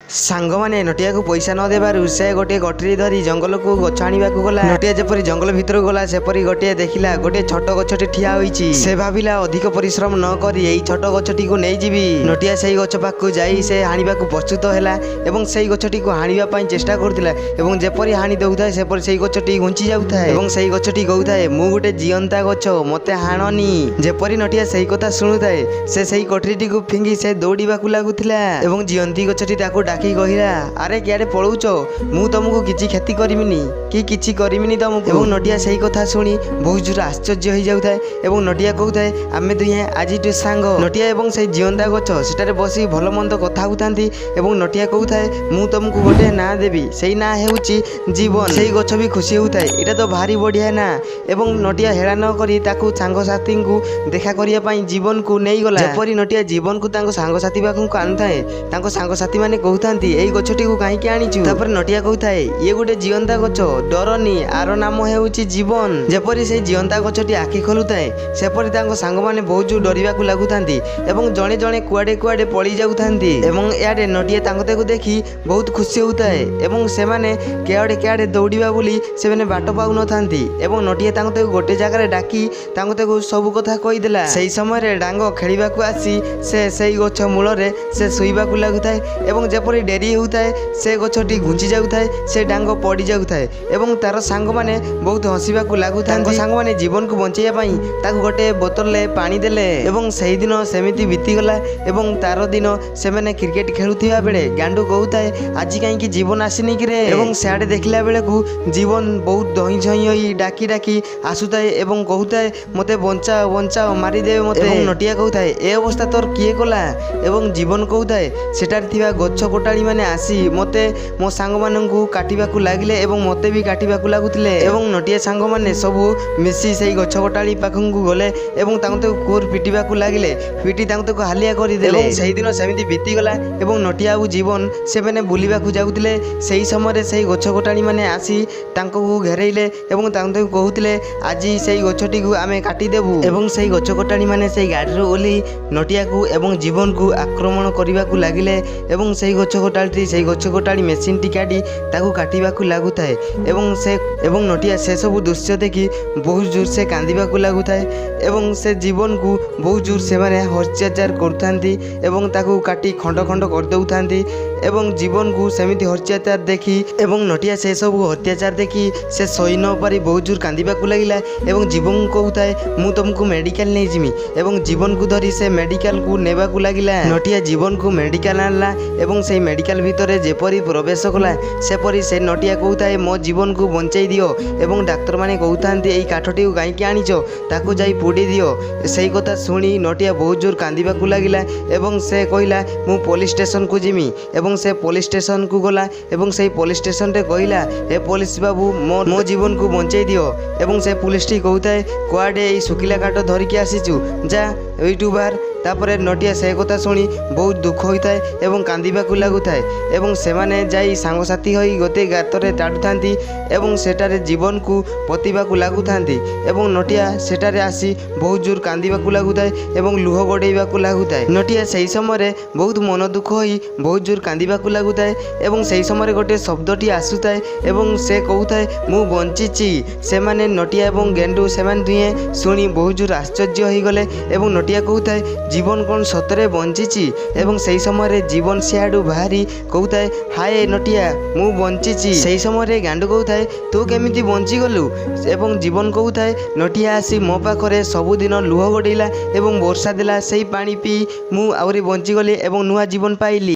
सांग मैंने नटिया को पैसा न देबारु से गोटे गठरी धरी जंगल को गछ आनिबा को गला। नटिया जेपरी जंगल भितर गला सेपरी गोटे देखिला गोटे छोट गछटी ठिया होईची। से भाबिला अधिक परिश्रम न करी एई छोट गछटी को नै जिबी। नटिया सेई गछ पाखु जाई से हानिबा को प्रस्तुत हैला एवं सेई गछटी को हानिबा पई चेष्टा करथिला एवं जेपरी हानि दउथाय सेपरी सेई गछटी घुंची जाउथाय एवं सेई गछटी कहउथाय मु गोटे जियंता गछ मते हाणनी। जेपरी नटिया सेई कथा सुनुथाय से सेई गठरीटी को फिंगी से दौड़ीबा को लागुथिला एवं जियंती गछटी ताको डाकी कहिला अरे क्याडे पळौच मु तुमको किछि क्षति करिमिनी कि किछि करिमिनी तुमको। एवं नटिया सेई कथा सुनी बहुत जोर आश्चर्य होई जाउथाय एवं नटिया कहउथाय आमे दुहे आजिटु सांग। नटिया एवं सेई जियंता गछ सेटारे बसी भलो मंद कथा होतांती एवं नटिया कहउथाय मु तुमको गोटे ना देबी सेई ना हेउची जीवन। सेई गछ भी खुशी होउथाय एटा तो भारी बढ़िया ना एवं नटिया हेळा न करी ताकू सांग साथी को देखा करिया पई जीवन को नै गला। जेपरी नटिया जीवन को तांको सांग साथी पाखु आनथाय तांको सांग साथी माने कहउथांती एई गछटी को काहे के आनिचु। तापर नटिया कहउथाय ये गोटे जियंता गछ डरनी आरो नाम हेउची जीवन। जेपरी से जियंता गछटी आखि खोलुथाय सेपरी तांको सांग माने बहुत जो डरिबा को लागुथांती एवं जणे जणे कुआडे कुआडे पळी जाउथांती एवं याडे नटिया तांको देखि बहुत खुशी होउथाय एवं से माने केआडे केआडे दौड़ीबा बोली से माने बाट पाउ नथांती एवं नटिया तांको गोटे जगह रे डाकी तांको सब कथा कहि देला। सेई समय रे डांग खेलिबा को आसी से सेई गछ मूल रे से सुइबा को लागुथाय एवं जेपरी डेरी होउथाय से गछटी घुंची जाउथाय से डांग पड़ी जाउथाय एवं तार सांग माने बहुत हसीबा को लागुथाय। सांग माने जीवन को बंचैया पई ताकू गोटे बोतल ले पानी देले एवं सेई दिन सेमिति बीती गला एवं तार दिन से माने क्रिकेट खेलुथिबा बेले गांडू कहउथाय आजि काई कि जीवन आसीनी कि रे एवं सियाडे देखिला बेले को जीवन बहुत दही झई होई डाकी डाकी आसुथाय एवं कहउथाय मते बंचाओ बंचाओ मारी देबे मते। एवं नटिया कहउथाय ए अवस्था तोर किए कला एवं जीवन कहउथाय सेटार थिबा गछ कोटाळी माने आसी मते मो सांग माननकु काटिबाकू लागिले एवं मते भी काटिबाकू लागुथिले एवं नटिया सांग माने सबु मिसी सेई गछ कोटाळी पाखंकु गले एवं तांको कोर पिटिबाकू लागिले पिटी तांको हालिया करि देले। सेई दिन सेमिति बीती गला एवं नटिया आ जीवन से माने बुलिबाकू जाउथिले सेई समय रे सेई गछ कोटाळी माने आसी तांको घेरैले एवं तांको कहउथिले आजि सेई गछटी को आमे काटी देबु एवं सेई गछ कोटाळी माने सेई गाडी रो ओली नटिया को एवं जीवन को आक्रमण करिबाकू लागिले एवं सेई गछ कोटाळी सेई गछ कोटाळी मेसिन टी काटी ताकू काटिबाकू लागुथाय एवं नटिया से सब दृश्य देखि बहुत जोर से कांदिबाकू लागुथाय एवं से जीवन को बहुत जोर से माने हत्याचार करथांती एवं ताकू काटी खंड खंड कर दउथांती एवं जीवन को सेमिति हत्याचार देखि एवं नटिया से सब हत्याचार देखि से सही न पारी बहुत जोर कांदिबाकू लागिला एवं जीवन को कहउथाय मु तुमको मेडिकल नै जिमी एवं जीवन को धरी से मेडिकल को नेबाकू लागिला। नटिया जीवन को मेडिकल आनला एवं से मेडिकल भितरे जेपरी प्रवेश कला सेपरी से नटिया कहउथाय मो जीवन को बंचाई दियो एवं डाक्टर माने कहउथांती एई काठटी को गाई के आनिचो ताकू जाई पोडी दियो। सेई कथा सुनी नटिया बहुत जोर कांदिबाकू लागिला एवं से कहिला मु पुलिस स्टेशन को जिमी एवं से पुलिस स्टेशन को गला एवं से पुलिस स्टेशन रे कहिला हे पुलिस बाबू मो जीवन को बंचाई दियो एवं से पुलिस टी कहउथाय कुआडे एई सुकिला काठ धरि के आसीचु जा एइटू बाहर। तापर नटिया से कथा शुणी बहुत दुख होता है एवं कांदिबाकू लागुथाय एवं सेमाने जाई सांग साथी होई गोटे गातरे टाडुथांती एवं सेटारे जीवन को पतिबाकू लागुथांती एवं नटिया सेटारे आसी बहुत जोर कांदिबाकू लागुथाय एवं लुह गड़ेबाकू लागुथाय। नटिया सेई समय रे बहुत मन दुख होई बहुत जोर कांदिबाकू लागुथाय एवं सेई समय गोटे शब्दटी आसुथाय एवं से कहउथाय मु बंचिची। सेमाने नटिया एवं गेंडू सेमान दुहे शुणी बहुत जोर आश्चर्य होई गले एवं नटिया कहउथाय जीवन कौन सतरे बंचिची एवं सेई समय रे जीवन सियाडू बाहरी कहउथाय हाय नटिया मु बंचिची। सेई समय रे गांडू कहउथाय तू केमिति बंची गलु एवं जीवन कहउथाय नटिया आसी मो पाखरे सबुदिन लुह गड़ेला एवं वर्षा देला सेई पानी पी मु आउरी बंची गली एवं नुआ जीवन पाइली।